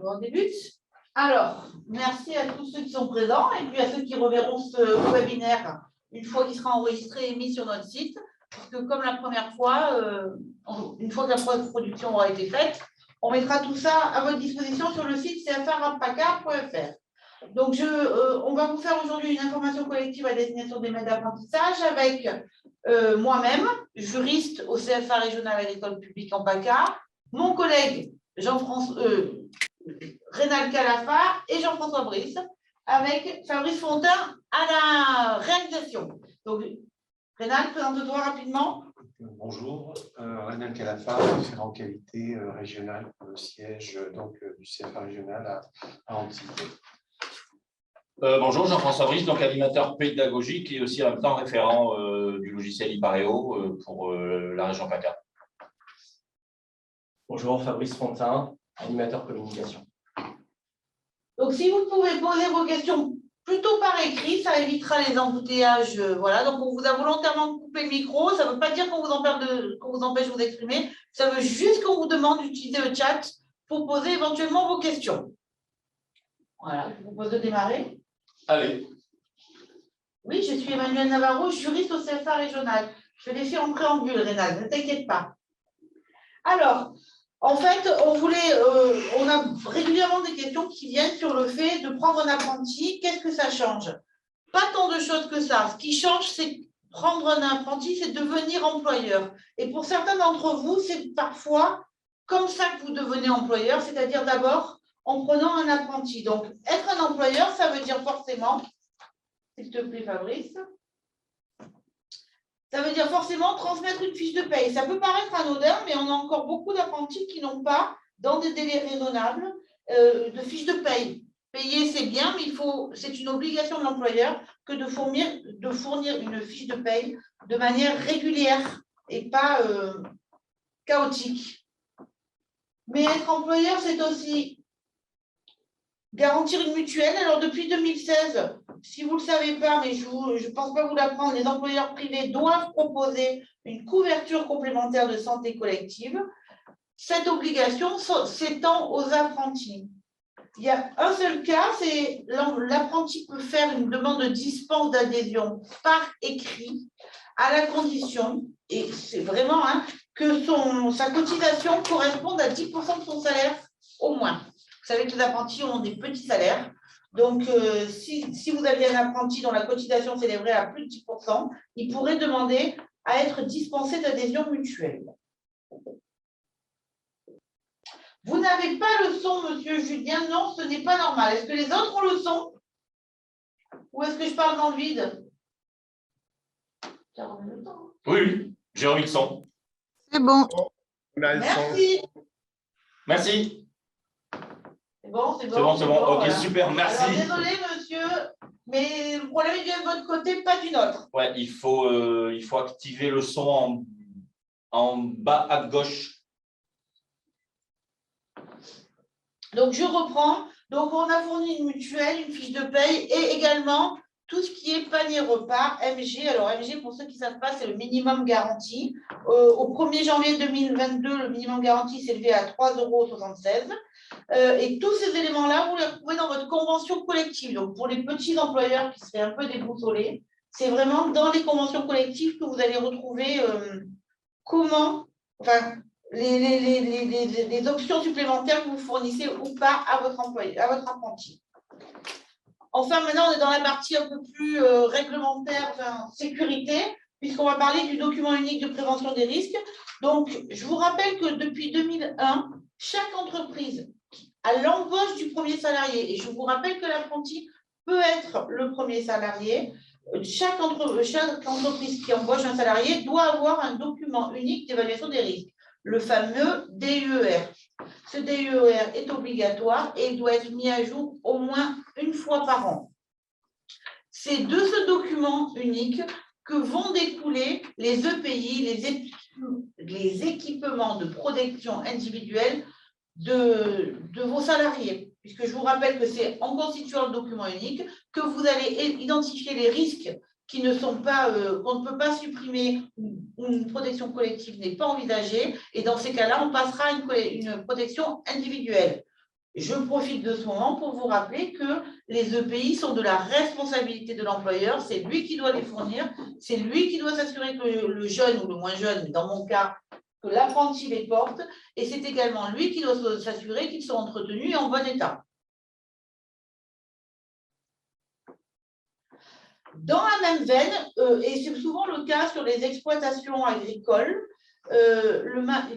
On débute. Alors, merci à tous ceux qui sont présents et puis à ceux qui reverront ce webinaire une fois qu'il sera enregistré et mis sur notre site. Parce que comme la première fois, une fois que la production aura été faite, on mettra tout ça à votre disposition sur le site cfr-pacar.fr. Donc, on va vous faire aujourd'hui une information collective à destination des maîtres d'apprentissage avec moi-même, juriste au CFA régional agricole public en PACA, mon collègue Rénal Calafard et Jean-François Brice, avec Fabrice Fontaine à la réalisation. Donc, Rénal, présente-toi rapidement. Bonjour, Rénal Calafard, référent qualité régionale pour le siège du CFA régional à Antibes. Bonjour, Jean-François Brice, donc animateur pédagogique et aussi en même temps référent du logiciel Ipareo pour la région PACA. Bonjour, Fabrice Fontaine, animateur communication. Donc, si vous pouvez poser vos questions plutôt par écrit, ça évitera les embouteillages. Voilà, donc on vous a volontairement coupé le micro. Ça ne veut pas dire qu'on vous empêche de vous exprimer. Ça veut juste qu'on vous demande d'utiliser le chat pour poser éventuellement vos questions. Voilà, je vous propose de démarrer. Allez. Oui, je suis Emmanuel Navarro, juriste au CFA régional. Je l'ai fait en préambule, Rénal, ne t'inquiète pas. Alors, en fait, on a régulièrement des questions qui viennent sur le fait de prendre un apprenti. Qu'est-ce que ça change? Pas tant de choses que ça. Ce qui change, c'est prendre un apprenti, c'est devenir employeur. Et pour certains d'entre vous, c'est parfois comme ça que vous devenez employeur, c'est-à-dire d'abord en prenant un apprenti. Donc, être un employeur, ça veut dire forcément, s'il te plaît, Fabrice, ça veut dire forcément transmettre une fiche de paye. Ça peut paraître anodin, mais on a encore beaucoup d'apprentis qui n'ont pas, dans des délais raisonnables, de fiche de paye. Payer, c'est bien, mais c'est une obligation de l'employeur que de fournir une fiche de paye de manière régulière et pas chaotique. Mais être employeur, c'est aussi garantir une mutuelle. Alors, depuis 2016, si vous ne le savez pas, mais je ne pense pas vous l'apprendre, les employeurs privés doivent proposer une couverture complémentaire de santé collective. Cette obligation s'étend aux apprentis. Il y a un seul cas, c'est l'apprenti peut faire une demande de dispense d'adhésion par écrit à la condition, et c'est vraiment, que sa cotisation corresponde à 10% de son salaire au moins. Vous savez que les apprentis ont des petits salaires. Donc, si vous aviez un apprenti dont la cotisation s'élèverait à plus de 10%, il pourrait demander à être dispensé d'adhésion mutuelle. Vous n'avez pas le son, monsieur Julien? Non, ce n'est pas normal. Est-ce que les autres ont le son? Ou est-ce que je parle dans le vide? Oui, j'ai remis le son. C'est bon. Merci. Merci. C'est bon, c'est bon. C'est bon, c'est bon. Ok, voilà. Super, merci. Alors, désolé, monsieur, mais le problème il vient de votre côté, pas du nôtre. Ouais, il faut activer le son en bas à gauche. Donc, je reprends. Donc, on a fourni une mutuelle, une fiche de paye et également tout ce qui est panier repas, MG. Alors, MG, pour ceux qui ne savent pas, c'est le minimum garanti. Au 1er janvier 2022, le minimum garanti s'est élevé à 3,76 €. Et tous ces éléments-là, vous les retrouvez dans votre convention collective. Donc, pour les petits employeurs qui seraient un peu déboussolés, c'est vraiment dans les conventions collectives que vous allez retrouver les options supplémentaires que vous fournissez ou pas à votre employé, à votre apprenti. Enfin, maintenant, on est dans la partie un peu plus réglementaire, sécurité, puisqu'on va parler du document unique de prévention des risques. Donc, je vous rappelle que depuis 2001, chaque entreprise, à l'embauche du premier salarié, et je vous rappelle que l'apprenti peut être le premier salarié, chaque entreprise qui embauche un salarié doit avoir un document unique d'évaluation des risques, le fameux DUER. Ce DUER est obligatoire et doit être mis à jour au moins une fois par an. C'est de ce document unique que vont découler les EPI, les équipements de protection individuelle de vos salariés. Puisque je vous rappelle que c'est en constituant le document unique que vous allez identifier les risques qui ne sont pas, qu'on ne peut pas supprimer, ou une protection collective n'est pas envisagée, et dans ces cas-là, on passera à une protection individuelle. je profite de ce moment pour vous rappeler que les EPI sont de la responsabilité de l'employeur, c'est lui qui doit les fournir, c'est lui qui doit s'assurer que le jeune ou le moins jeune, mais dans mon cas, que l'apprenti les porte, et c'est également lui qui doit s'assurer qu'ils sont entretenus et en bon état. Dans la même veine, et c'est souvent le cas sur les exploitations agricoles,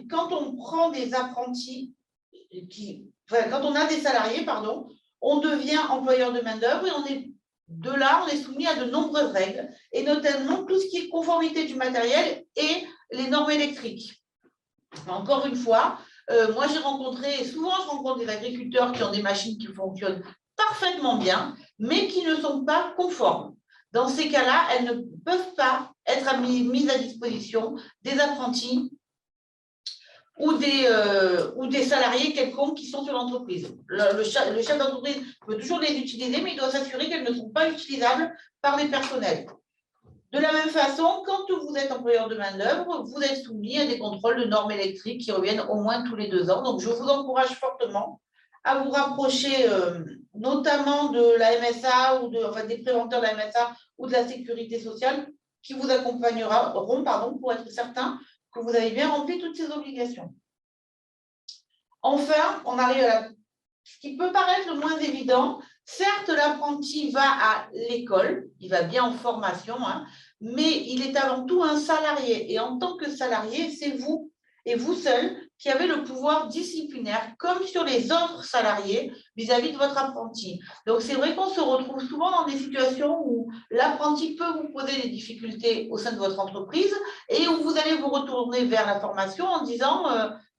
quand on prend des apprentis, quand on a des salariés, pardon, on devient employeur de main-d'œuvre et on est soumis à de nombreuses règles, et notamment tout ce qui est conformité du matériel et les normes électriques. Encore une fois, moi j'ai rencontré, et souvent je rencontre des agriculteurs qui ont des machines qui fonctionnent parfaitement bien, mais qui ne sont pas conformes. Dans ces cas-là, elles ne peuvent pas être mises à disposition des apprentis ou des salariés quelconques qui sont sur l'entreprise. Le chef d'entreprise peut toujours les utiliser, mais il doit s'assurer qu'elles ne sont pas utilisables par les personnels. De la même façon, quand vous êtes employeur de main-d'œuvre, vous êtes soumis à des contrôles de normes électriques qui reviennent au moins tous les 2 ans. Donc, je vous encourage fortement à vous rapprocher notamment de la MSA ou des préventeurs de la MSA ou de la sécurité sociale qui vous accompagneront pour être certain que vous avez bien rempli toutes ces obligations. Enfin, on arrive à ce qui peut paraître le moins évident. Certes, l'apprenti va à l'école, il va bien en formation, mais il est avant tout un salarié. Et en tant que salarié, c'est vous et vous seul qui avez le pouvoir disciplinaire, comme sur les autres salariés vis-à-vis de votre apprenti. Donc, c'est vrai qu'on se retrouve souvent dans des situations où l'apprenti peut vous poser des difficultés au sein de votre entreprise et où vous allez vous retourner vers la formation en disant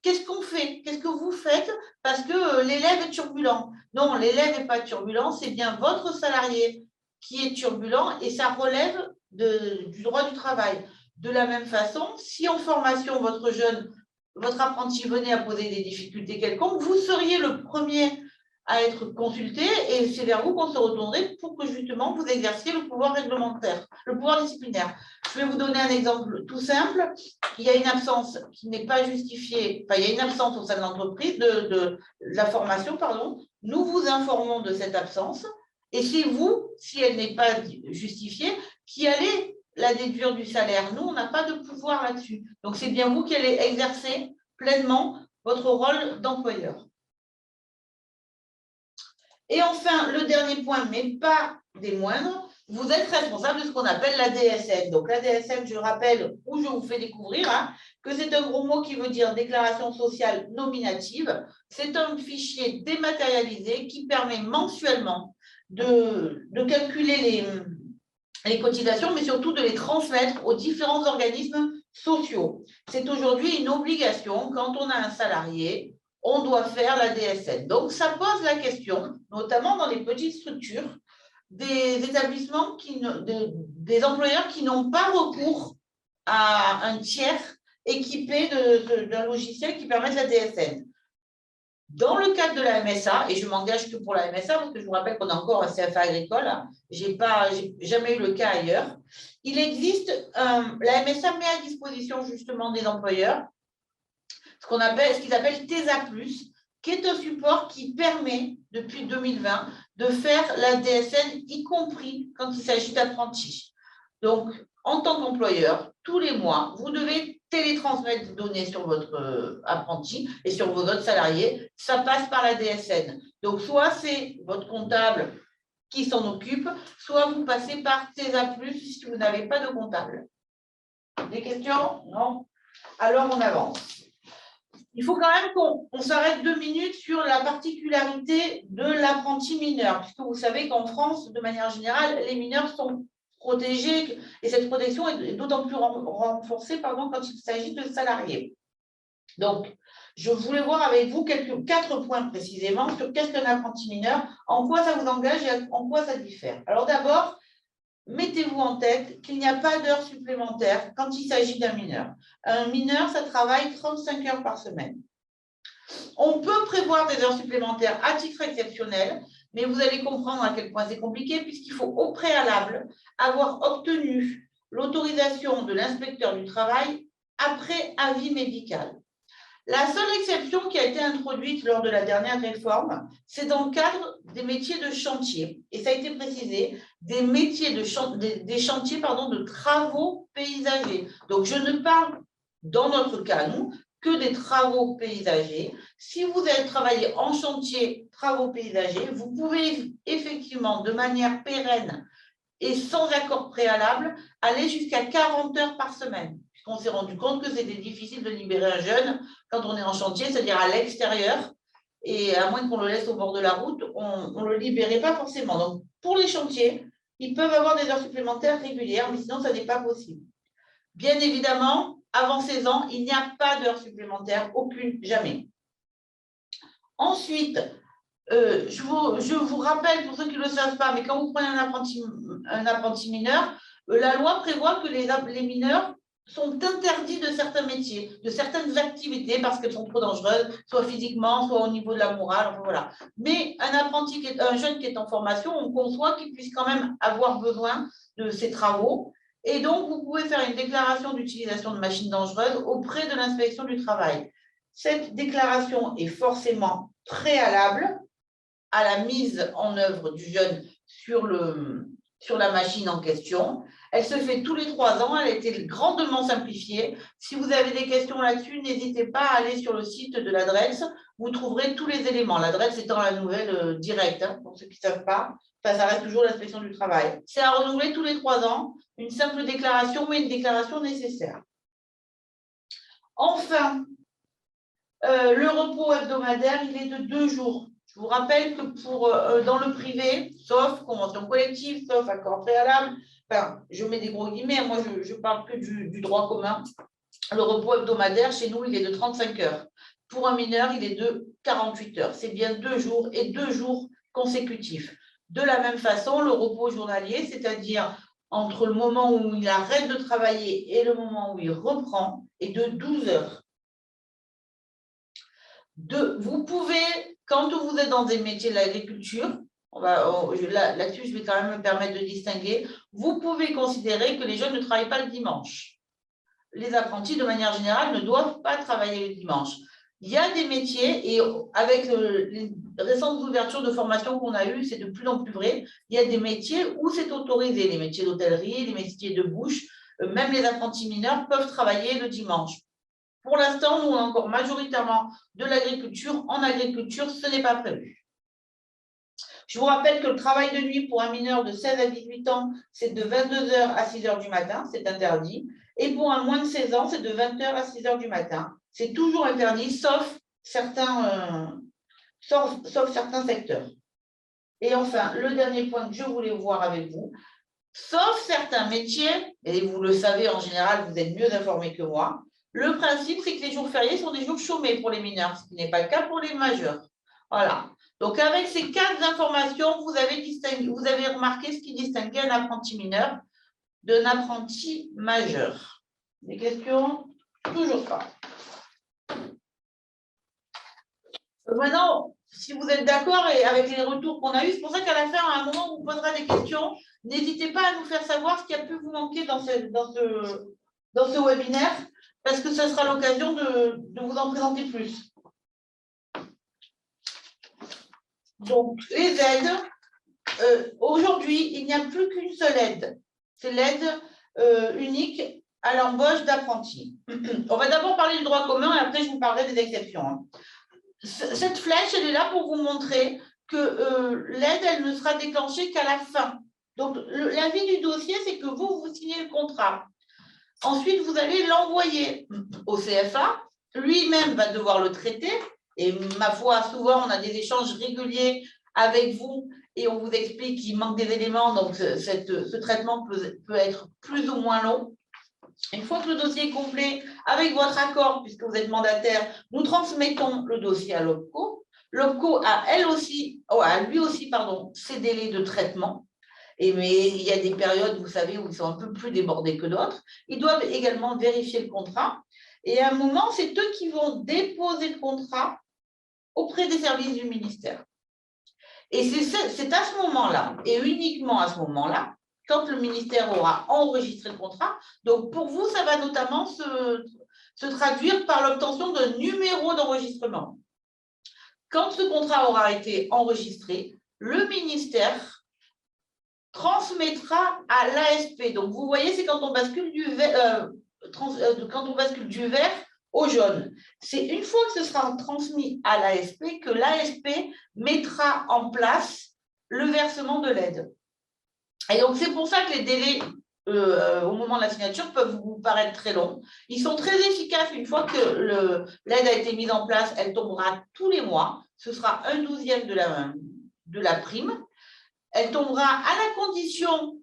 qu'est-ce qu'on fait? Qu'est-ce que vous faites? Parce que l'élève est turbulent. Non, l'élève n'est pas turbulent, c'est bien votre salarié qui est turbulent et ça relève du droit du travail. De la même façon, si en formation, votre apprenti venait à poser des difficultés quelconques, vous seriez le premier à être consulté et c'est vers vous qu'on se retournerait pour que justement vous exerciez le pouvoir réglementaire, le pouvoir disciplinaire. Je vais vous donner un exemple tout simple. Il y a une absence qui n'est pas justifiée, enfin il y a une absence au sein de l'entreprise, de la formation, pardon. Nous vous informons de cette absence et c'est vous, si elle n'est pas justifiée, qui allez la déduire du salaire. Nous, on n'a pas de pouvoir là-dessus. Donc, c'est bien vous qui allez exercer pleinement votre rôle d'employeur. Et enfin, le dernier point, mais pas des moindres, vous êtes responsable de ce qu'on appelle la DSN. Donc, la DSN, je rappelle, ou je vous fais découvrir, que c'est un gros mot qui veut dire déclaration sociale nominative. C'est un fichier dématérialisé qui permet mensuellement de calculer les cotisations, mais surtout de les transmettre aux différents organismes sociaux. C'est aujourd'hui une obligation. Quand on a un salarié, on doit faire la DSN. Donc, ça pose la question, notamment dans les petites structures, des établissements, des employeurs qui n'ont pas recours à un tiers équipé d'un logiciel qui permette la DSN. Dans le cadre de la MSA, et je m'engage que pour la MSA, parce que je vous rappelle qu'on a encore un CFA agricole, j'ai jamais eu le cas ailleurs, il existe, la MSA met à disposition justement des employeurs ce qu'ils appellent TESA+, qui est un support qui permet, depuis 2020, de faire la DSN, y compris quand il s'agit d'apprentis. Donc, en tant qu'employeur, tous les mois, vous devez télétransmettre des données sur votre apprenti et sur vos autres salariés. Ça passe par la DSN. Donc, soit c'est votre comptable qui s'en occupe, soit vous passez par TESA+, si vous n'avez pas de comptable. Des questions? Non? Alors, on avance. Il faut quand même qu'on s'arrête 2 minutes sur la particularité de l'apprenti mineur, puisque vous savez qu'en France, de manière générale, les mineurs sont protégés et cette protection est d'autant plus renforcée quand il s'agit de salariés. Donc, je voulais voir avec vous 4 points précisément sur qu'est-ce qu'un apprenti mineur, en quoi ça vous engage et en quoi ça diffère. Alors d'abord, mettez-vous en tête qu'il n'y a pas d'heures supplémentaires quand il s'agit d'un mineur. Un mineur, ça travaille 35 heures par semaine. On peut prévoir des heures supplémentaires à titre exceptionnel, mais vous allez comprendre à quel point c'est compliqué puisqu'il faut au préalable avoir obtenu l'autorisation de l'inspecteur du travail après avis médical. La seule exception qui a été introduite lors de la dernière réforme, c'est dans le cadre des métiers de chantier. Et ça a été précisé, des métiers des chantiers de travaux paysagers. Donc, je ne parle, dans notre cas, nous, que des travaux paysagers. Si vous allez travailler en chantier travaux paysagers, vous pouvez effectivement, de manière pérenne et sans accord préalable, aller jusqu'à 40 heures par semaine. On s'est rendu compte que c'était difficile de libérer un jeune quand on est en chantier, c'est-à-dire à l'extérieur, et à moins qu'on le laisse au bord de la route, on ne le libérait pas forcément. Donc, pour les chantiers, ils peuvent avoir des heures supplémentaires régulières, mais sinon, ça n'est pas possible. Bien évidemment, avant 16 ans, il n'y a pas d'heures supplémentaires, aucune, jamais. Ensuite, je vous rappelle, pour ceux qui ne le savent pas, mais quand vous prenez un apprenti mineur, la loi prévoit que les mineurs sont interdits de certains métiers, de certaines activités, parce qu'elles sont trop dangereuses, soit physiquement, soit au niveau de la morale, enfin, voilà. Mais un jeune qui est en formation, on conçoit qu'il puisse quand même avoir besoin de ces travaux. Et donc, vous pouvez faire une déclaration d'utilisation de machines dangereuses auprès de l'inspection du travail. Cette déclaration est forcément préalable à la mise en œuvre du jeune sur la machine en question. Elle se fait tous les 3 ans, elle a été grandement simplifiée. Si vous avez des questions là-dessus, n'hésitez pas à aller sur le site de l'adresse, vous trouverez tous les éléments. L'adresse étant la nouvelle directe, hein, pour ceux qui ne savent pas, ça reste toujours l'inspection du travail. C'est à renouveler tous les 3 ans, une simple déclaration, mais une déclaration nécessaire. Enfin, le repos hebdomadaire, il est de 2 jours. Je vous rappelle que dans le privé, sauf convention collective, sauf accord préalable, enfin, je mets des gros guillemets, moi je parle que du droit commun, le repos hebdomadaire, chez nous, il est de 35 heures. Pour un mineur, il est de 48 heures. C'est bien 2 jours et 2 jours consécutifs. De la même façon, le repos journalier, c'est-à-dire entre le moment où il arrête de travailler et le moment où il reprend, est de 12 heures. Vous pouvez, quand vous êtes dans des métiers de l'agriculture, là-dessus, je vais quand même me permettre de distinguer, vous pouvez considérer que les jeunes ne travaillent pas le dimanche. Les apprentis, de manière générale, ne doivent pas travailler le dimanche. Il y a des métiers, et avec les récentes ouvertures de formation qu'on a eues, c'est de plus en plus vrai, il y a des métiers où c'est autorisé, les métiers d'hôtellerie, les métiers de bouche, même les apprentis mineurs peuvent travailler le dimanche. Pour l'instant, nous, on a encore majoritairement de l'agriculture. En agriculture, ce n'est pas prévu. Je vous rappelle que le travail de nuit pour un mineur de 16 à 18 ans, c'est de 22 h à 6 h du matin, c'est interdit. Et pour un moins de 16 ans, c'est de 20 h à 6 h du matin. C'est toujours interdit, sauf certains secteurs. Et enfin, le dernier point que je voulais voir avec vous, sauf certains métiers, et vous le savez en général, vous êtes mieux informés que moi, le principe, c'est que les jours fériés sont des jours chômés pour les mineurs, ce qui n'est pas le cas pour les majeurs. Voilà. Donc, avec ces 4 informations, vous avez remarqué ce qui distinguait un apprenti mineur d'un apprenti majeur. Des questions? Toujours pas. Maintenant, si vous êtes d'accord et avec les retours qu'on a eus, c'est pour ça qu'à la fin, à un moment, on vous posera des questions. N'hésitez pas à nous faire savoir ce qui a pu vous manquer dans ce webinaire, parce que ce sera l'occasion de vous en présenter plus. Donc, les aides, aujourd'hui, il n'y a plus qu'une seule aide. C'est l'aide unique à l'embauche d'apprentis. On va d'abord parler du droit commun et après, je vous parlerai des exceptions. Cette flèche, elle est là pour vous montrer que l'aide, elle ne sera déclenchée qu'à la fin. Donc, l'avis du dossier, c'est que vous signez le contrat. Ensuite, vous allez l'envoyer au CFA. Lui-même va devoir le traiter. Et ma foi, souvent, on a des échanges réguliers avec vous et on vous explique qu'il manque des éléments. Donc, ce traitement peut être plus ou moins long. Une fois que le dossier est complet, avec votre accord, puisque vous êtes mandataire, nous transmettons le dossier à l'OPCO. L'OPCO a lui aussi, ses délais de traitement. Mais il y a des périodes, vous savez, où ils sont un peu plus débordés que d'autres. Ils doivent également vérifier le contrat. Et à un moment, c'est eux qui vont déposer le contrat auprès des services du ministère. Et c'est à ce moment-là, et uniquement à ce moment-là, quand le ministère aura enregistré le contrat. Donc, pour vous, ça va notamment se traduire par l'obtention d'un numéro d'enregistrement. Quand ce contrat aura été enregistré, le ministère transmettra à l'ASP. Donc, vous voyez, c'est quand on bascule du vert, au jaune. C'est une fois que ce sera transmis à l'ASP que l'ASP mettra en place le versement de l'aide. Et donc, c'est pour ça que les délais au moment de la signature peuvent vous paraître très longs. Ils sont très efficaces. Une fois que l'aide a été mise en place, elle tombera tous les mois. Ce sera 1/12 de la prime. Elle tombera à la condition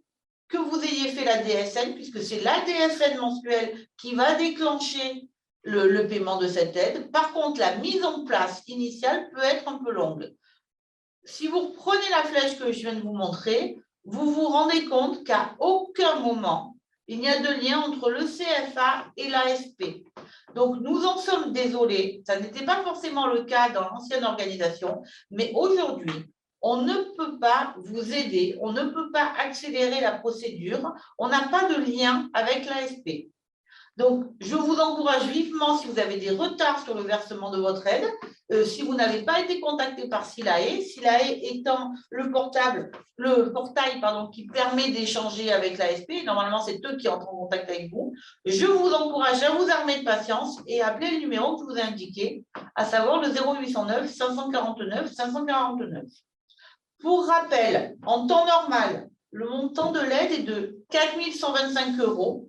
que vous ayez fait la DSN, puisque c'est la DSN mensuelle qui va déclencher le paiement de cette aide. Par contre, la mise en place initiale peut être un peu longue. Si vous reprenez la flèche que je viens de vous montrer, vous vous rendez compte qu'à aucun moment, il n'y a de lien entre le CFA et l'ASP. Donc, nous en sommes désolés. Ça n'était pas forcément le cas dans l'ancienne organisation, mais aujourd'hui, on ne peut pas vous aider, on ne peut pas accélérer la procédure, on n'a pas de lien avec l'ASP. Donc, je vous encourage vivement, si vous avez des retards sur le versement de votre aide, si vous n'avez pas été contacté par SILAE étant le portail qui permet d'échanger avec l'ASP, normalement c'est eux qui entrent en contact avec vous, je vous encourage à vous armer de patience et appeler le numéro que je vous ai indiqué, à savoir le 0809 549 549. Pour rappel, en temps normal, le montant de l'aide est de 4 125 €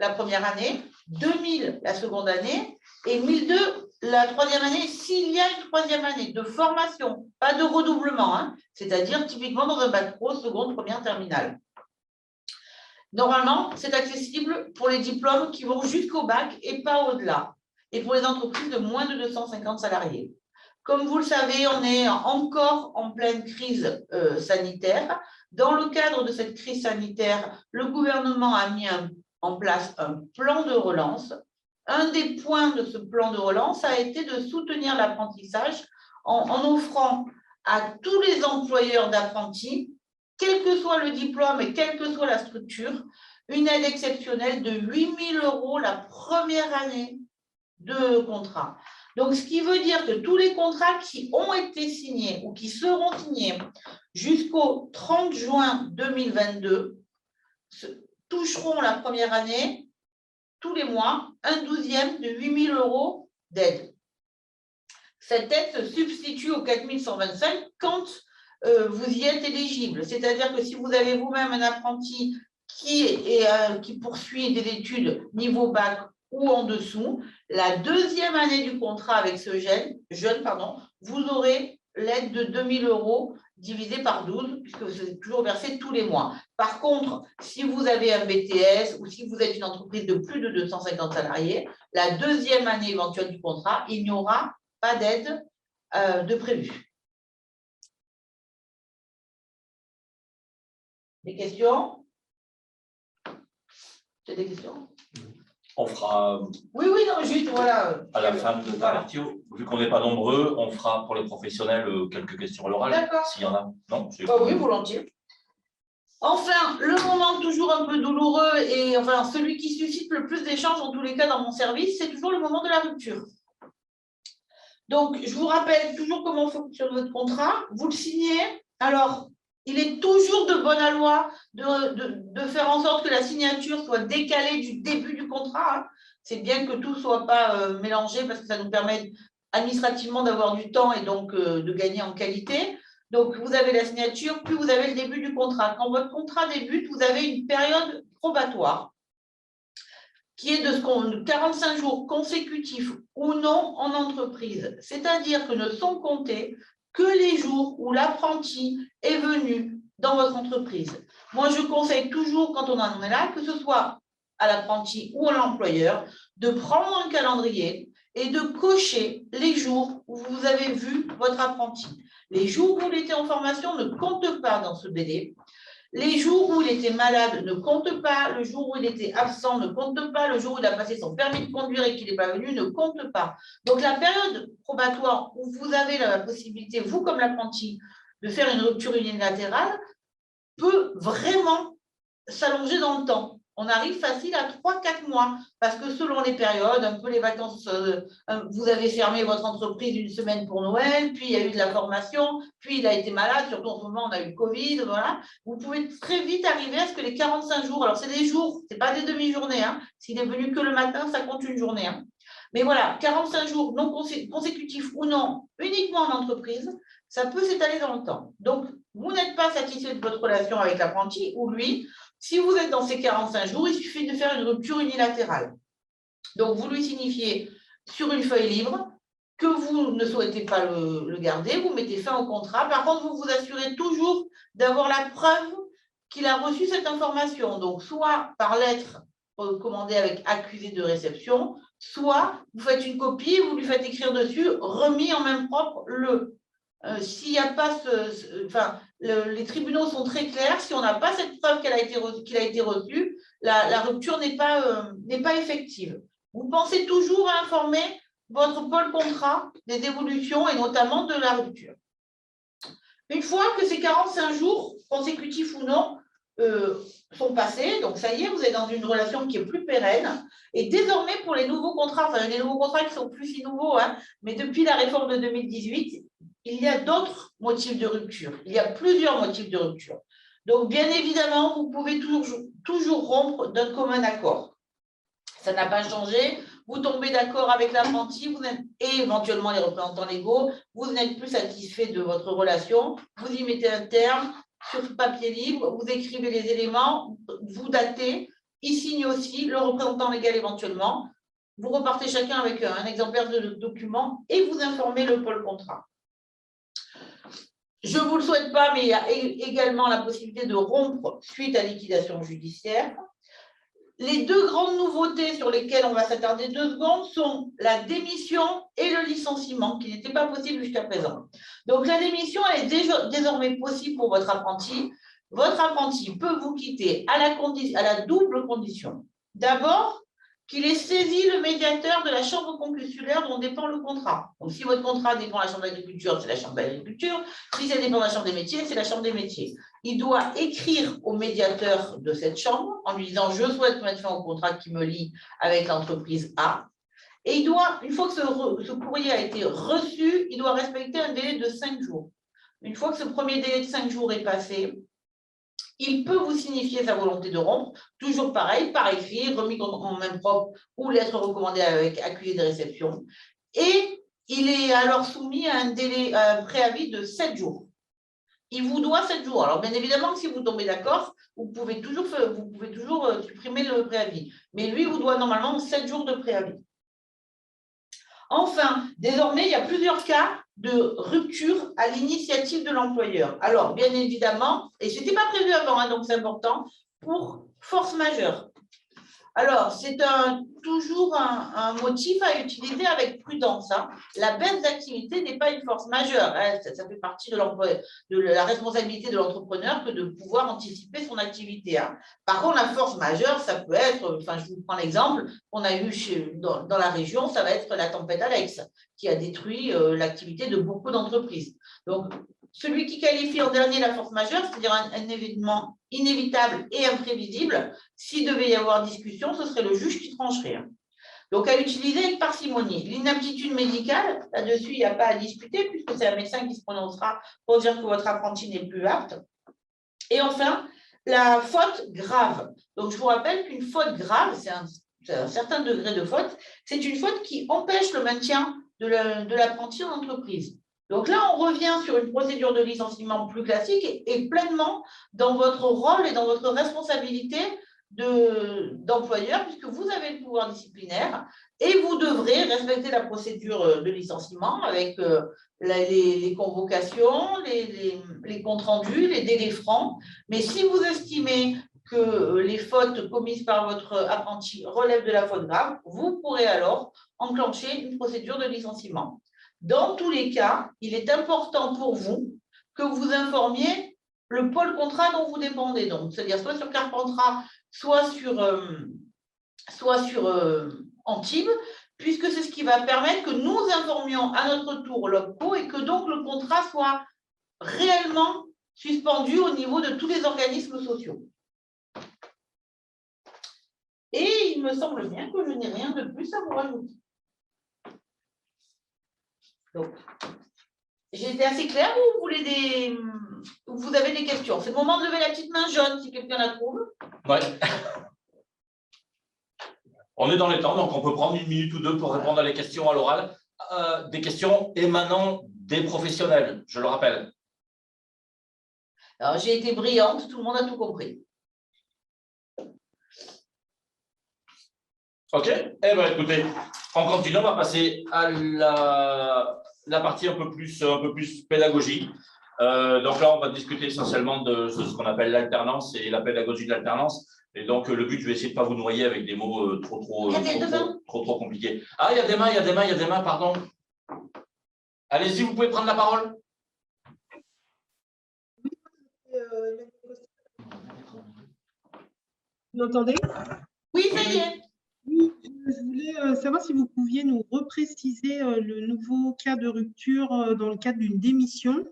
la première année, 2 000 la seconde année et 1 200 la troisième année, s'il y a une troisième année de formation, pas de redoublement, hein, c'est-à-dire typiquement dans un bac pro, seconde, première, terminale. Normalement, c'est accessible pour les diplômes qui vont jusqu'au bac et pas au-delà, et pour les entreprises de moins de 250 salariés. Comme vous le savez, on est encore en pleine crise sanitaire. Dans le cadre de cette crise sanitaire, le gouvernement a mis en place un plan de relance. Un des points de ce plan de relance a été de soutenir l'apprentissage en offrant à tous les employeurs d'apprentis, quel que soit le diplôme et quelle que soit la structure, une aide exceptionnelle de 8 000 € la première année de contrat. Donc, ce qui veut dire que tous les contrats qui ont été signés ou qui seront signés jusqu'au 30 juin 2022 toucheront la première année, tous les mois, 1/12 de 8 000 € d'aide. Cette aide se substitue aux 4 125 quand vous y êtes éligible. C'est-à-dire que si vous avez vous-même un apprenti qui poursuit des études niveau bac ou en dessous, la deuxième année du contrat avec ce jeune, vous aurez l'aide de 2 000 € divisé par 12, puisque vous êtes toujours versé tous les mois. Par contre, si vous avez un BTS ou si vous êtes une entreprise de plus de 250 salariés, la deuxième année éventuelle du contrat, il n'y aura pas d'aide de prévu. Des questions? C'est des questions? On fera oui, non, juste voilà. à la fin de ta partie, vu qu'on n'est pas nombreux, on fera pour les professionnels quelques questions à l'oral. D'accord. S'il y en a. Non, oui, volontiers. Enfin, le moment toujours un peu douloureux et enfin celui qui suscite le plus d'échanges en tous les cas dans mon service, c'est toujours le moment de la rupture. Donc, je vous rappelle toujours comment fonctionne votre contrat. Vous le signez. Alors, il est toujours de bonne loi de faire en sorte que la signature soit décalée du début du contrat. Hein. C'est bien que tout ne soit pas mélangé parce que ça nous permet administrativement d'avoir du temps et donc de gagner en qualité. Donc, vous avez la signature, puis vous avez le début du contrat. Quand votre contrat débute, vous avez une période probatoire qui est de 45 jours consécutifs ou non en entreprise. C'est-à-dire que ne sont comptés que les jours où l'apprenti est venu dans votre entreprise. Moi, je conseille toujours, quand on en est là, que ce soit à l'apprenti ou à l'employeur, de prendre un calendrier et de cocher les jours où vous avez vu votre apprenti. Les jours où il était en formation ne comptent pas dans ce délai. Les jours où il était malade ne comptent pas. Le jour où il était absent ne compte pas. Le jour où il a passé son permis de conduire et qu'il n'est pas venu ne compte pas. Donc, la période probatoire où vous avez la possibilité, vous comme l'apprenti, de faire une rupture unilatérale peut vraiment s'allonger dans le temps. on arrive facile à 3-4 mois, parce que selon les périodes, un peu les vacances, vous avez fermé votre entreprise une semaine pour Noël, puis il y a eu de la formation, puis il a été malade, surtout en ce moment, on a eu le Covid, voilà. Vous pouvez très vite arriver à ce que les 45 jours, alors c'est des jours, ce n'est pas des demi-journées, hein. S'il est venu que le matin, ça compte une journée, hein. Mais voilà, 45 jours non consécutifs ou non, uniquement en entreprise, ça peut s'étaler dans le temps. Donc, vous n'êtes pas satisfait de votre relation avec l'apprenti ou lui. Si vous êtes dans ces 45 jours, il suffit de faire une rupture unilatérale. Donc, vous lui signifiez sur une feuille libre que vous ne souhaitez pas le garder, vous mettez fin au contrat. Par contre, vous vous assurez toujours d'avoir la preuve qu'il a reçu cette information. Donc, soit par lettre commandée avec accusé de réception, soit vous faites une copie, vous lui faites écrire dessus, remis en main propre le. S'il n'y a pas les tribunaux sont très clairs, si on n'a pas cette preuve qu'il a été reçu, la rupture n'est pas effective. Vous pensez toujours à informer votre pôle contrat des évolutions et notamment de la rupture. Une fois que ces 45 jours, consécutifs ou non, sont passés, donc ça y est, vous êtes dans une relation qui est plus pérenne. Et désormais, pour les nouveaux contrats, enfin les nouveaux contrats qui sont plus si nouveaux, hein, mais depuis la réforme de 2018, il y a d'autres motifs de rupture. Il y a plusieurs motifs de rupture. Donc, bien évidemment, vous pouvez toujours rompre d'un commun accord. Ça n'a pas changé. Vous tombez d'accord avec l'apprenti et éventuellement les représentants légaux. Vous n'êtes plus satisfait de votre relation. Vous y mettez un terme sur papier libre. Vous écrivez les éléments. Vous datez. Il signe aussi le représentant légal éventuellement. Vous repartez chacun avec un exemplaire de document et vous informez le pôle contrat. Je ne vous le souhaite pas, mais il y a également la possibilité de rompre suite à liquidation judiciaire. Les deux grandes nouveautés sur lesquelles on va s'attarder 2 secondes sont la démission et le licenciement, qui n'était pas possible jusqu'à présent. Donc, la démission elle est désormais possible pour votre apprenti. Votre apprenti peut vous quitter à la double condition. D'abord, qu'il ait saisi le médiateur de la chambre conciliaire dont dépend le contrat. Donc, si votre contrat dépend de la chambre d'agriculture, c'est la chambre d'agriculture. Si ça dépend de la chambre des métiers, c'est la chambre des métiers. Il doit écrire au médiateur de cette chambre en lui disant « Je souhaite mettre fin au contrat qui me lie avec l'entreprise A ». Et il doit, une fois que ce courrier a été reçu, il doit respecter un délai de 5 jours. Une fois que ce premier délai de 5 jours est passé, il peut vous signifier sa volonté de rompre, toujours pareil, par écrit, remis en main propre ou lettre recommandée avec accusé de réception. Et il est alors soumis à un préavis de 7 jours. Il vous doit 7 jours. Alors, bien évidemment, si vous tombez d'accord, vous pouvez toujours supprimer le préavis. Mais lui, vous doit normalement 7 jours de préavis. Enfin, désormais, il y a plusieurs cas de rupture à l'initiative de l'employeur. Alors, bien évidemment, et ce n'était pas prévu avant, hein, donc c'est important, pour force majeure. Alors, c'est toujours un motif à utiliser avec prudence, hein. La baisse d'activité n'est pas une force majeure, hein. Ça fait partie de la responsabilité de l'entrepreneur que de pouvoir anticiper son activité, hein. Par contre, la force majeure, ça peut être, enfin, je vous prends l'exemple qu'on a eu dans la région, ça va être la tempête Alex, qui a détruit l'activité de beaucoup d'entreprises. Donc, celui qui qualifie en dernier la force majeure, c'est-à-dire un événement inévitable et imprévisible, s'il devait y avoir discussion, ce serait le juge qui trancherait. Donc, à utiliser avec parcimonie. L'inaptitude médicale, là-dessus, il n'y a pas à discuter, puisque c'est un médecin qui se prononcera pour dire que votre apprenti n'est plus apte. Et enfin, la faute grave. Donc, je vous rappelle qu'une faute grave, c'est un certain degré de faute, c'est une faute qui empêche le maintien de l'apprenti en entreprise. Donc là, on revient sur une procédure de licenciement plus classique et pleinement dans votre rôle et dans votre responsabilité d'employeur, puisque vous avez le pouvoir disciplinaire et vous devrez respecter la procédure de licenciement avec les convocations, les comptes rendus, les délais francs. Mais si vous estimez que les fautes commises par votre apprenti relèvent de la faute grave, vous pourrez alors enclencher une procédure de licenciement. Dans tous les cas, il est important pour vous que vous informiez le pôle contrat dont vous dépendez. Donc, c'est-à-dire soit sur Carpentras, soit sur Antibes, puisque c'est ce qui va permettre que nous informions à notre tour l'OPCO et que donc le contrat soit réellement suspendu au niveau de tous les organismes sociaux. me semble bien que je n'ai rien de plus à vous rajouter. Donc, j'ai été assez claire ou vous avez des questions? C'est le moment de lever la petite main jaune si quelqu'un la trouve. Ouais. On est dans les temps, donc on peut prendre 1 minute ou 2 pour répondre à les questions à l'oral. Des questions émanant des professionnels, je le rappelle. Alors, j'ai été brillante, tout le monde a tout compris. Ok, eh bien écoutez, on continue, on va passer à la partie un peu plus pédagogique. Donc là, on va discuter essentiellement de ce qu'on appelle l'alternance et la pédagogie de l'alternance. Et donc, le but, je vais essayer de ne pas vous noyer avec des mots trop compliqués. Ah, il y a des mains, pardon. Allez-y, vous pouvez prendre la parole. Vous m'entendez? Oui, ça y est. Oui, je voulais savoir si vous pouviez nous repréciser le nouveau cas de rupture dans le cadre d'une démission.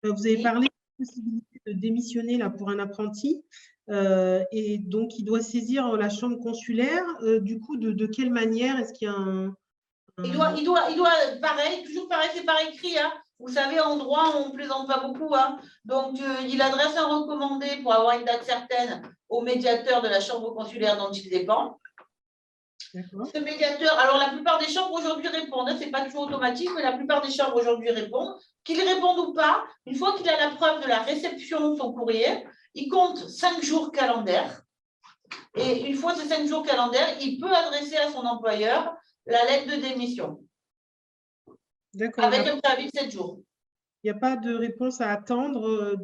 Vous avez parlé de la possibilité de démissionner là, pour un apprenti et donc il doit saisir la chambre consulaire. Du coup, de quelle manière? Est-ce qu'il y a un… Il doit, pareil, toujours pareil, c'est par écrit. Hein. Vous savez, en droit, on ne plaisante pas beaucoup. Hein. Donc, il adresse un recommandé pour avoir une date certaine au médiateur de la chambre consulaire dont il dépend. Ce médiateur, alors la plupart des chambres aujourd'hui répondent, hein, ce n'est pas toujours automatique, mais la plupart des chambres aujourd'hui répondent. Qu'il réponde ou pas, une fois qu'il a la preuve de la réception de son courrier, il compte 5 jours calendaires. Et une fois ces 5 jours calendaires, il peut adresser à son employeur la lettre de démission. Avec un préavis de 7 jours. Il n'y a pas de réponse à attendre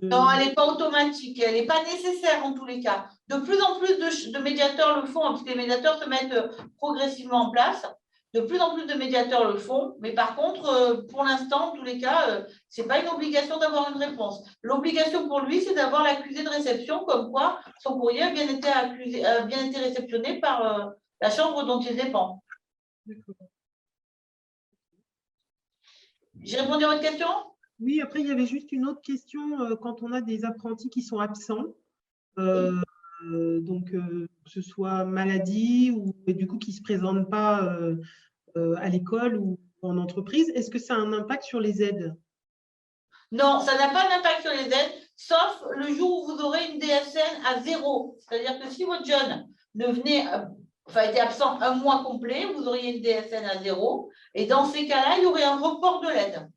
Non, elle n'est pas automatique, elle n'est pas nécessaire en tous les cas. De plus en plus de médiateurs le font, parce que les médiateurs se mettent progressivement en place. De plus en plus de médiateurs le font, mais par contre, pour l'instant, en tous les cas, ce n'est pas une obligation d'avoir une réponse. L'obligation pour lui, c'est d'avoir l'accusé de réception, comme quoi son courrier a bien été réceptionné par la chambre dont il dépend. J'ai répondu à votre question? Oui, après, il y avait juste une autre question quand on a des apprentis qui sont absents, donc que ce soit maladie ou du coup qui ne se présentent pas à l'école ou en entreprise, est-ce que ça a un impact sur les aides? Non, ça n'a pas d'impact sur les aides, sauf le jour où vous aurez une DSN à 0. C'est-à-dire que si votre jeune était absent 1 mois complet, vous auriez une DSN à 0. Et dans ces cas-là, il y aurait un report de l'aide.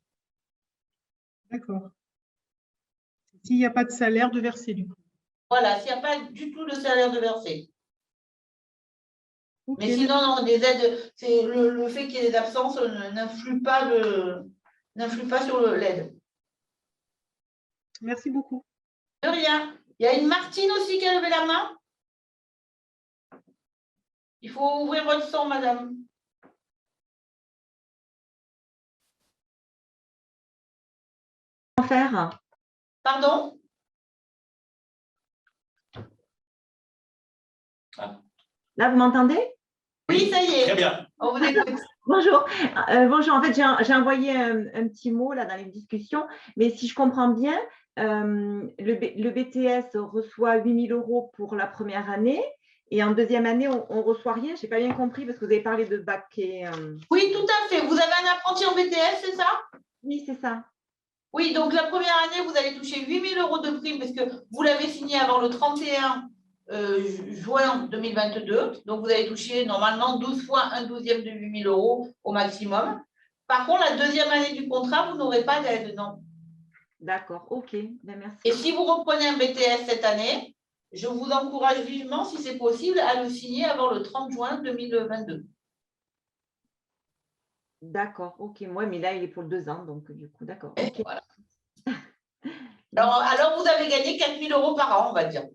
D'accord. S'il n'y a pas de salaire de verser, du coup. Voilà, s'il n'y a pas du tout de salaire de verser. Okay. Mais sinon, non, les aides, c'est le fait qu'il y ait des absences n'influe pas sur l'aide. Merci beaucoup. De rien. Il y a une Martine aussi qui a levé la main. Il faut ouvrir votre son, madame. Faire. Pardon? Là, vous m'entendez? Oui, ça y est. Très bien. On vous écoute. Bonjour. Bonjour. En fait, j'ai envoyé un petit mot là dans les discussions, mais si je comprends bien, le BTS reçoit 8 000 € pour la première année et en deuxième année, on reçoit rien. Je n'ai pas bien compris parce que vous avez parlé de bac et… Oui, tout à fait. Vous avez un apprenti en BTS, c'est ça? Oui, c'est ça. Oui, donc la première année, vous allez toucher 8 000 € de prime parce que vous l'avez signé avant le 31 juin 2022. Donc, vous allez toucher normalement 12 fois 1/12 de 8 000 € au maximum. Par contre, la deuxième année du contrat, vous n'aurez pas d'aide, non. D'accord, ok. Ben, merci. Et si vous reprenez un BTS cette année, je vous encourage vivement, si c'est possible, à le signer avant le 30 juin 2022. D'accord, ok. Moi, mais là, il est pour 2 ans, donc du coup, d'accord. Okay. Voilà. Alors, vous avez gagné 4 000 € par an, on va dire.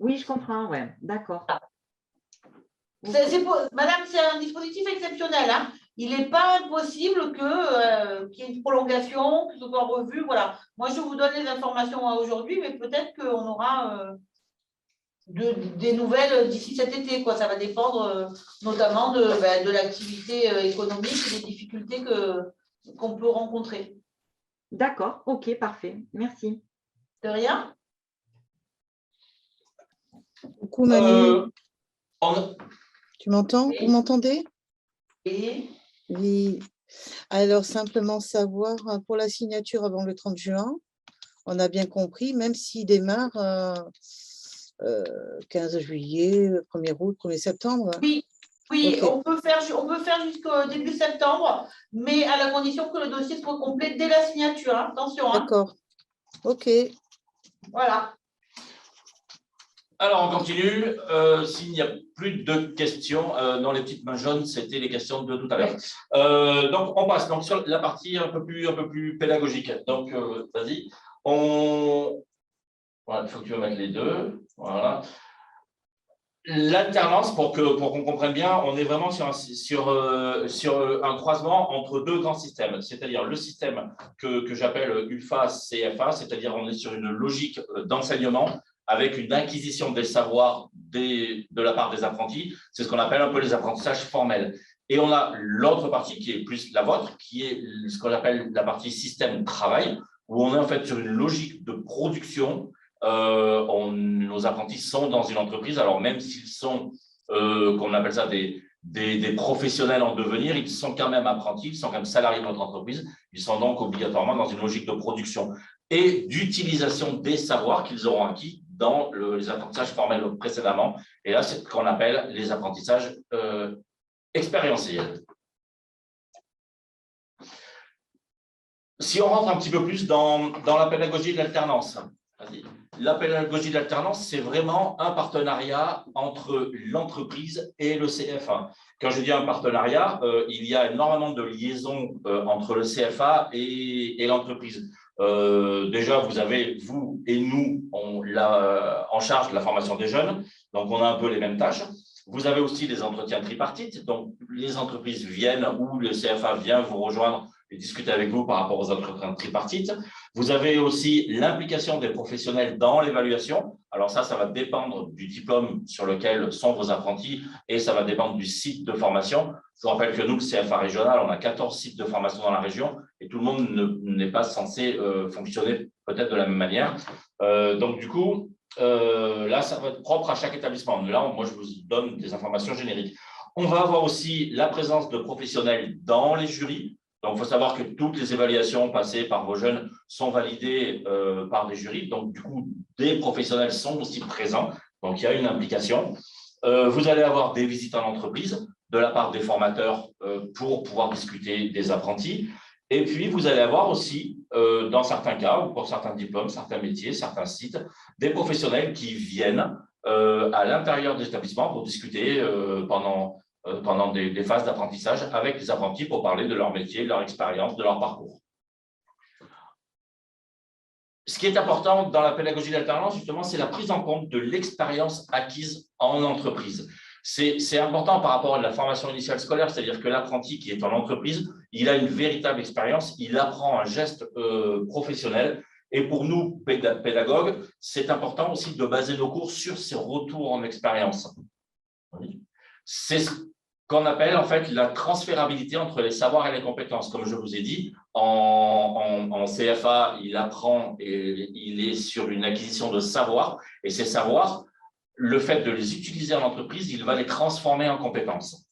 Oui, je comprends, ouais. D'accord. Madame, c'est un dispositif exceptionnel. Hein. Il n'est pas impossible qu'il y ait une prolongation, que ce soit revu. Voilà. Moi, je vous donne les informations aujourd'hui, mais peut-être qu'on aura des nouvelles d'ici cet été. Quoi. Ça va dépendre notamment de l'activité économique et des difficultés qu'on peut rencontrer. D'accord, ok, parfait. Merci. De rien. Donc, on a Tu m'entends? Oui. Vous m'entendez? Et Oui. Alors, simplement savoir, pour la signature avant le 30 juin, on a bien compris, même s'il démarre 15 juillet, 1er août, 1er septembre. oui, oui, Ok. on peut faire jusqu'au début septembre, mais à la condition que le dossier soit complet dès la signature. Hein. Attention. Hein. D'accord. Ok. Voilà. Alors, on continue. S'il n'y a plus de questions, non, les petites mains jaunes, c'était les questions de tout à l'heure. Donc, on passe donc, sur la partie un peu plus pédagogique. Donc, vas-y. Voilà, il faut que tu me mettes les deux. Voilà. L'alternance, pour qu'on comprenne bien, on est vraiment sur un croisement entre deux grands systèmes, c'est-à-dire le système que j'appelle UFA-CFA, c'est-à-dire on est sur une logique d'enseignement avec une acquisition des savoirs de la part des apprentis, c'est ce qu'on appelle un peu les apprentissages formels. Et on a l'autre partie qui est plus la vôtre, qui est ce qu'on appelle la partie système travail, où on est en fait sur une logique de production. Nos apprentis sont dans une entreprise, alors même s'ils sont, qu'on appelle ça des professionnels en devenir, ils sont quand même apprentis, ils sont quand même salariés de notre entreprise, ils sont donc obligatoirement dans une logique de production et d'utilisation des savoirs qu'ils auront acquis dans les apprentissages formels précédemment. Et là, c'est ce qu'on appelle les apprentissages expérientiels. Si on rentre un petit peu plus dans la pédagogie de l'alternance, la pédagogie de l'alternance, c'est vraiment un partenariat entre l'entreprise et le CFA. Quand je dis un partenariat, il y a énormément de liaisons entre le CFA et l'entreprise. Déjà, vous avez, vous et nous, en charge de la formation des jeunes, donc on a un peu les mêmes tâches. Vous avez aussi les entretiens tripartites, donc les entreprises viennent ou le CFA vient vous rejoindre et discuter avec vous par rapport aux entretiens tripartites. Vous avez aussi l'implication des professionnels dans l'évaluation. Alors ça va dépendre du diplôme sur lequel sont vos apprentis et ça va dépendre du site de formation. Je vous rappelle que nous, le CFA régional, on a 14 sites de formation dans la région et tout le monde n'est pas censé fonctionner peut-être de la même manière. Donc du coup, là, ça va être propre à chaque établissement. Là, moi, je vous donne des informations génériques. On va avoir aussi la présence de professionnels dans les jurys. Donc, il faut savoir que toutes les évaluations passées par vos jeunes sont validées par des jurys. Donc, du coup, des professionnels sont aussi présents. Donc, il y a une implication. Vous allez avoir des visites en entreprise de la part des formateurs pour pouvoir discuter des apprentis. Et puis, vous allez avoir aussi, dans certains cas, ou pour certains diplômes, certains métiers, certains sites, des professionnels qui viennent à l'intérieur des établissements pour discuter pendant des phases d'apprentissage avec les apprentis pour parler de leur métier, de leur expérience, de leur parcours. Ce qui est important dans la pédagogie d'alternance, justement, c'est la prise en compte de l'expérience acquise en entreprise. C'est important par rapport à la formation initiale scolaire, c'est-à-dire que l'apprenti qui est en entreprise, il a une véritable expérience, il apprend un geste professionnel. Et pour nous, pédagogues, c'est important aussi de baser nos cours sur ces retours en expérience. C'est ce qu'on appelle en fait la transférabilité entre les savoirs et les compétences. Comme je vous ai dit, en CFA, il apprend et il est sur une acquisition de savoirs. Et ces savoirs, le fait de les utiliser en entreprise, il va les transformer en compétences.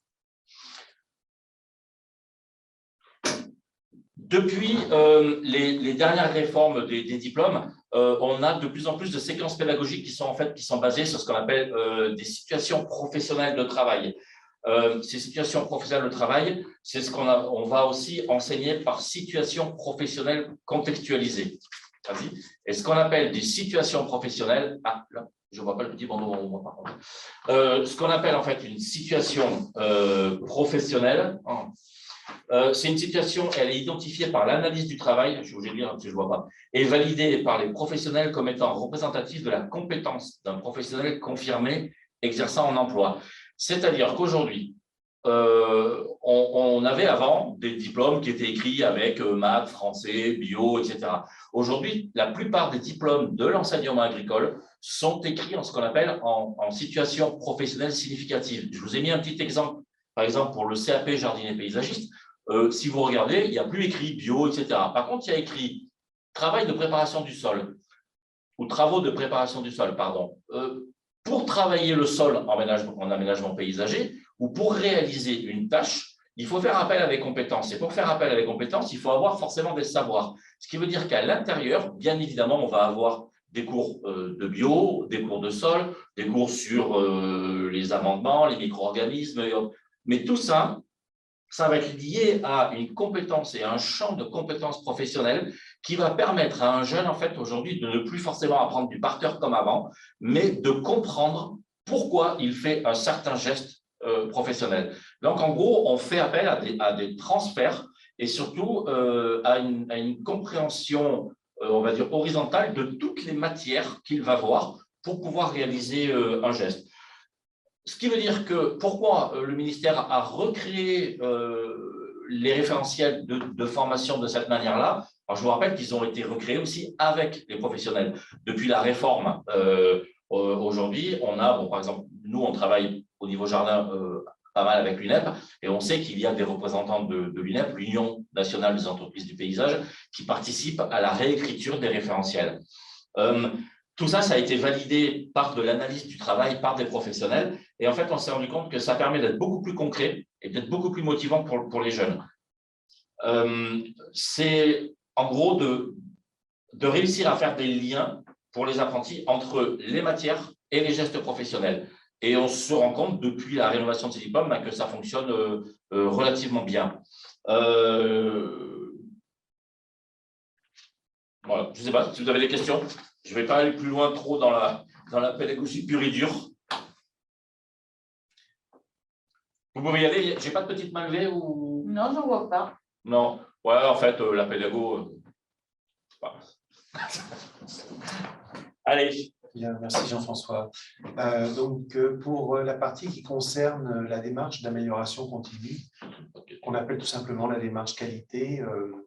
Depuis les dernières réformes des diplômes, on a de plus en plus de séquences pédagogiques qui sont basées sur ce qu'on appelle des situations professionnelles de travail. Ces situations professionnelles de travail, c'est ce on va aussi enseigner par situation professionnelle contextualisée. Et ce qu'on appelle des situations professionnelles, là, je ne vois pas le petit bandeau en haut, par contre. Ce qu'on appelle en fait une situation professionnelle, c'est une situation, elle est identifiée par l'analyse du travail, je suis obligé de lire parce que je ne vois pas, et validée par les professionnels comme étant représentative de la compétence d'un professionnel confirmé exerçant en emploi. C'est-à-dire qu'aujourd'hui, on avait avant des diplômes qui étaient écrits avec maths, français, bio, etc. Aujourd'hui, la plupart des diplômes de l'enseignement agricole sont écrits en ce qu'on appelle en situation professionnelle significative. Je vous ai mis un petit exemple, par exemple pour le CAP jardinier paysagiste. Si vous regardez, il n'y a plus écrit bio, etc. Par contre, il y a écrit travail de préparation du sol, ou travaux de préparation du sol, pardon. pour travailler le sol en aménagement paysager ou pour réaliser une tâche, il faut faire appel à des compétences. Et pour faire appel à des compétences, il faut avoir forcément des savoirs. Ce qui veut dire qu'à l'intérieur, bien évidemment, on va avoir des cours de bio, des cours de sol, des cours sur les amendements, les micro-organismes. Mais tout ça, ça va être lié à une compétence et un champ de compétences professionnelles qui va permettre à un jeune, en fait, aujourd'hui, de ne plus forcément apprendre du par cœur comme avant, mais de comprendre pourquoi il fait un certain geste professionnel. Donc, en gros, on fait appel à des transferts et surtout à une compréhension, on va dire, horizontale de toutes les matières qu'il va voir pour pouvoir réaliser un geste. Ce qui veut dire que pourquoi le ministère a recréé les référentiels de formation de cette manière-là. Je vous rappelle qu'ils ont été recréés aussi avec les professionnels. Depuis la réforme, aujourd'hui, on a, par exemple, nous, on travaille au niveau jardin pas mal avec l'UNEP, et on sait qu'il y a des représentants de l'UNEP, l'Union nationale des entreprises du paysage, qui participent à la réécriture des référentiels. Tout ça, ça a été validé par de l'analyse du travail, par des professionnels. Et en fait, on s'est rendu compte que ça permet d'être beaucoup plus concret et d'être beaucoup plus motivant pour les jeunes. C'est en gros de réussir à faire des liens pour les apprentis entre les matières et les gestes professionnels. Et on se rend compte depuis la rénovation de ces diplômes que ça fonctionne relativement bien. Voilà. Je ne sais pas si vous avez des questions. Je ne vais pas aller plus loin trop dans la pédagogie pure et dure. Vous pouvez y aller. Je n'ai pas de petite main levée ou… Non, je ne vois pas. Non. Ouais, en fait, la pédago… Allez. Bien, merci Jean-François. Pour la partie qui concerne la démarche d'amélioration continue, qu'on appelle tout simplement la démarche qualité,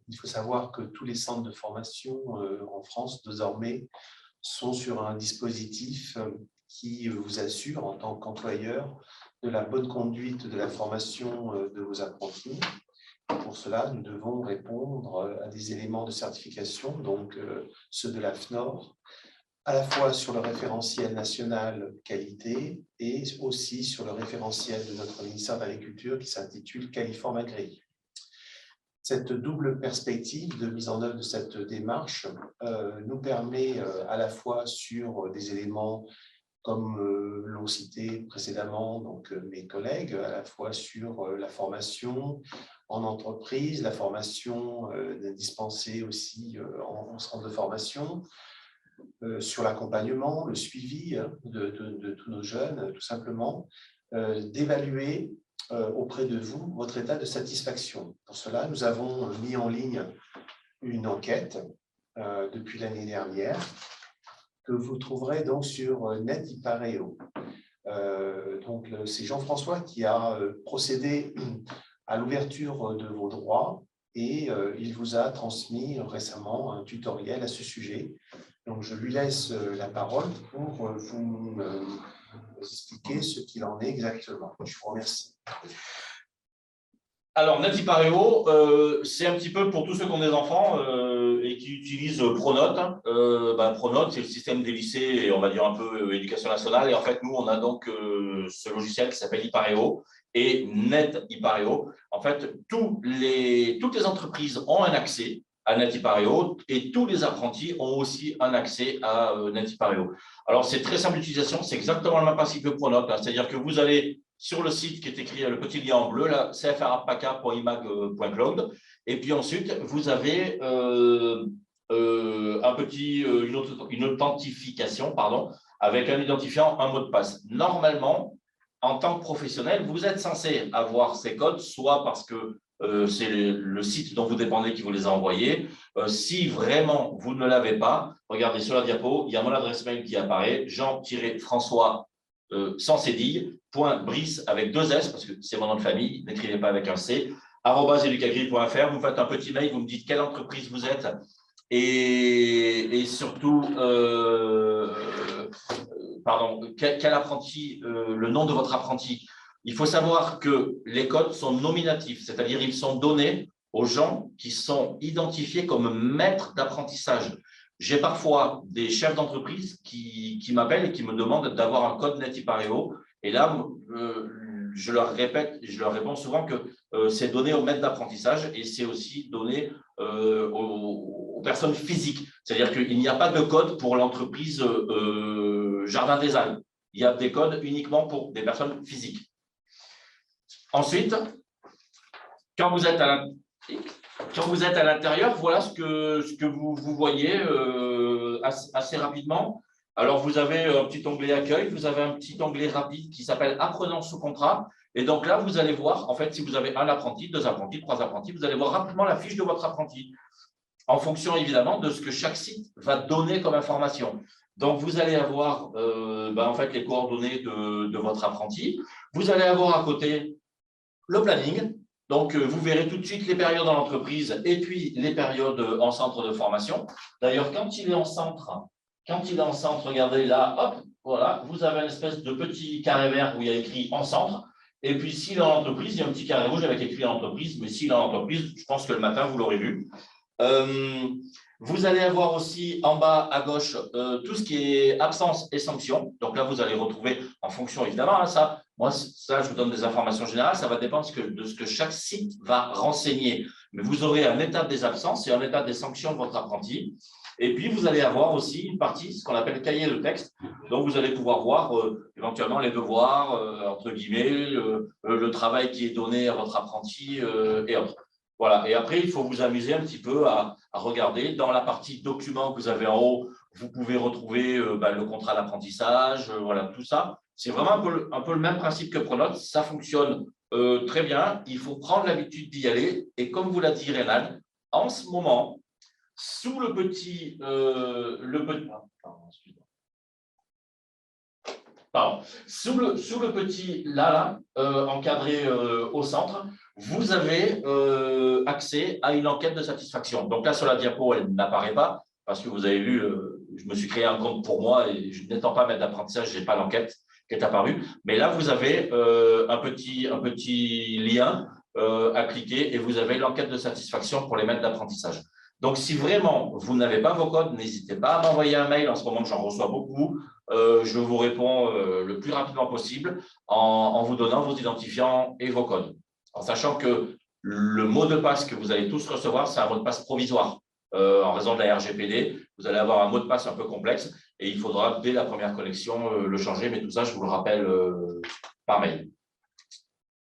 il faut savoir que tous les centres de formation en France, désormais, sont sur un dispositif qui vous assure, en tant qu'employeur, de la bonne conduite de la formation de vos apprentis. Pour cela, nous devons répondre à des éléments de certification, donc ceux de l'AFNOR, à la fois sur le référentiel national qualité et aussi sur le référentiel de notre ministère de l'Agriculture qui s'intitule Qualiform Agri. Cette double perspective de mise en œuvre de cette démarche nous permet à la fois sur des éléments comme l'ont cité précédemment donc, mes collègues, à la fois sur la formation en entreprise, la formation dispensée aussi en centre de formation, sur l'accompagnement, le suivi de tous nos jeunes, tout simplement, d'évaluer auprès de vous votre état de satisfaction. Pour cela, nous avons mis en ligne une enquête depuis l'année dernière que vous trouverez donc sur NetIpareo. Donc, c'est Jean-François qui a procédé à l'ouverture de vos droits et il vous a transmis récemment un tutoriel à ce sujet. Donc, je lui laisse la parole pour vous expliquer ce qu'il en est exactement. Je vous remercie. Alors, NetIpareo, c'est un petit peu pour tous ceux qui ont des enfants et qui utilisent Pronote. Pronote, c'est le système des lycées et on va dire un peu éducation nationale. Et en fait, nous, on a donc ce logiciel qui s'appelle Ipareo et NetIpareo. En fait, toutes les entreprises ont un accès à NetIpareo et tous les apprentis ont aussi un accès à NetIpareo. Alors, c'est très simple d'utilisation, c'est exactement le même principe que Pronote, c'est-à-dire que vous allez sur le site qui est écrit, le petit lien en bleu, là, cfrapaka.imag.cloud, et puis ensuite, vous avez une authentification, avec un identifiant, un mot de passe. Normalement, en tant que professionnel, vous êtes censé avoir ces codes, soit parce que c'est le site dont vous dépendez qui vous les a envoyés. Si vraiment vous ne l'avez pas, regardez sur la diapo, il y a mon adresse mail qui apparaît, Jean-François sans cédille, .brice avec 2 S, parce que c'est mon nom de famille, n'écrivez pas avec un C, @educagri.fr, vous faites un petit mail, vous me dites quelle entreprise vous êtes et surtout, quel apprenti, le nom de votre apprenti. Il faut savoir que les codes sont nominatifs, c'est-à-dire ils sont donnés aux gens qui sont identifiés comme maîtres d'apprentissage. J'ai parfois des chefs d'entreprise qui m'appellent et qui me demandent d'avoir un code NetIPAREO. Et là, je leur répète, je leur réponds souvent que c'est donné au maître d'apprentissage et c'est aussi donné aux personnes physiques. C'est-à-dire qu'il n'y a pas de code pour l'entreprise Jardin des Halles. Il y a des codes uniquement pour des personnes physiques. Ensuite, quand vous êtes à l'intérieur, voilà ce que vous voyez assez rapidement. Alors, vous avez un petit onglet accueil, vous avez un petit onglet rapide qui s'appelle apprenant sous contrat. Et donc là, vous allez voir, en fait, si vous avez un apprenti, 2 apprentis, 3 apprentis, vous allez voir rapidement la fiche de votre apprenti, en fonction évidemment de ce que chaque site va donner comme information. Donc, vous allez avoir en fait, les coordonnées de votre apprenti. Vous allez avoir à côté le planning. Donc, vous verrez tout de suite les périodes dans l'entreprise et puis les périodes en centre de formation. D'ailleurs, quand il est en centre, regardez là, hop, voilà, vous avez une espèce de petit carré vert où il y a écrit en centre. Et puis, s'il est en entreprise, il y a un petit carré rouge avec écrit en entreprise. Mais s'il est en entreprise, je pense que le matin, vous l'aurez vu. Vous allez avoir aussi en bas à gauche tout ce qui est absence et sanctions. Donc là, vous allez retrouver en fonction, évidemment, ça, je vous donne des informations générales, ça va dépendre de ce que chaque site va renseigner. Mais vous aurez un état des absences et un état des sanctions de votre apprenti. Et puis, vous allez avoir aussi une partie, ce qu'on appelle cahier de texte. Donc, vous allez pouvoir voir éventuellement les devoirs, entre guillemets, le travail qui est donné à votre apprenti et autres. Voilà. Et après, il faut vous amuser un petit peu à regarder. Dans la partie documents que vous avez en haut, vous pouvez retrouver le contrat d'apprentissage, voilà, tout ça. C'est vraiment un peu le même principe que Pronote. Ça fonctionne très bien. Il faut prendre l'habitude d'y aller. Et comme vous l'a dit Rénal, en ce moment, sous le petit, sous le petit là, encadré au centre, vous avez accès à une enquête de satisfaction. Donc là, sur la diapo, elle n'apparaît pas parce que vous avez vu, je me suis créé un compte pour moi et je n'étant pas maître d'apprentissage, je n'ai pas l'enquête qui est apparue. Mais là, vous avez un petit lien à cliquer et vous avez l'enquête de satisfaction pour les maîtres d'apprentissage. Donc, si vraiment vous n'avez pas vos codes, n'hésitez pas à m'envoyer un mail. En ce moment, j'en reçois beaucoup. Je vous réponds le plus rapidement possible en vous donnant vos identifiants et vos codes. En sachant que le mot de passe que vous allez tous recevoir, c'est un mot de passe provisoire. En raison de la RGPD, vous allez avoir un mot de passe un peu complexe et il faudra, dès la première connexion, le changer. Mais tout ça, je vous le rappelle par mail.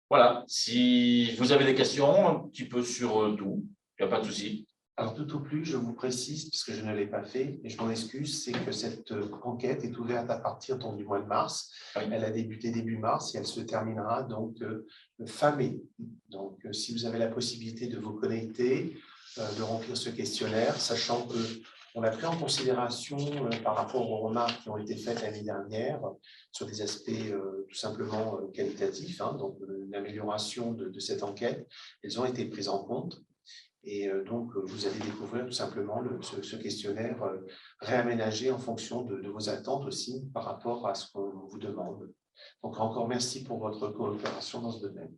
Voilà. Si vous avez des questions, un petit peu sur tout, il n'y a pas de souci. Alors, tout au plus, je vous précise, parce que je ne l'ai pas fait, et je m'en excuse, c'est que cette enquête est ouverte à partir du mois de mars. Oui. Elle a débuté début mars et elle se terminera donc fin mai. Donc, si vous avez la possibilité de vous connecter, de remplir ce questionnaire, sachant qu'on l'a pris en considération par rapport aux remarques qui ont été faites l'année dernière sur des aspects tout simplement qualitatifs, donc l'amélioration de cette enquête, elles ont été prises en compte. Et donc, vous allez découvrir tout simplement ce questionnaire réaménagé en fonction de vos attentes aussi par rapport à ce qu'on vous demande. Donc, encore merci pour votre coopération dans ce domaine.